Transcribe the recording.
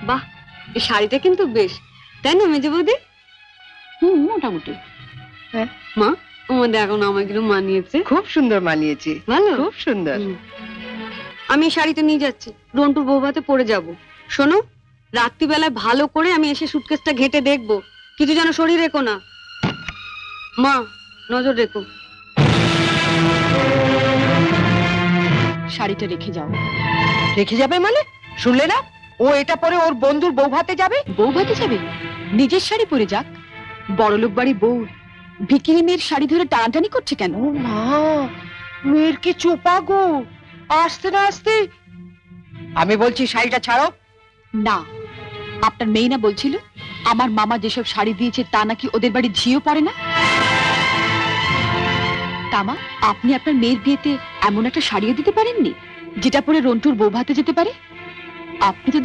বাহ, এই শাড়িটা কিন্তু বেশ, তাই না মেজে বৌদি? মোটামুটি। মা, আমাদের এখন আমাকে মানিয়েছে। খুব সুন্দর মানিয়েছে, ভালো, খুব সুন্দর। আমি এই শাড়িটা নিয়ে যাচ্ছি, রন্টুর বৌভাতে পরে যাব। শোনো, রাত্রিবেলায় ভালো করে আমি এসে সুটকেসটা ঘেটে দেখবো, কিছু যেন শরীর রেখো না। মা, নজর রেখো। শাড়িটা রেখে যাও। রেখে যাবে মানে? শুনলে না, ও এটা পরে ওর বন্ধুর বউ ভাতে যাবে। বউ ভাতে যাবে? নিজের শাড়ি পরে যাক। বড়লোক বাড়ি বউ ভিকিরি মেয়ের শাড়ি ধরে টানাটানি করছে কেন? ও মা, মেয়ের কি চোপা গো, আসতে না আসতে। আমি বলছি শাড়িটা ছাড়ো। না, আপনার মেয়ে না বলছিল আমার মামা যেসব শাড়ি দিয়েছে তা নাকি ওদের বাড়ি ঝিও পড়ে না। তামা, আপনি আপনার মেয়ের বিয়েতে এমন একটা শাড়িও দিতে পারেননি যেটা পরে রন্টুর বউ ভাতে যেতে পারে? আপনি তো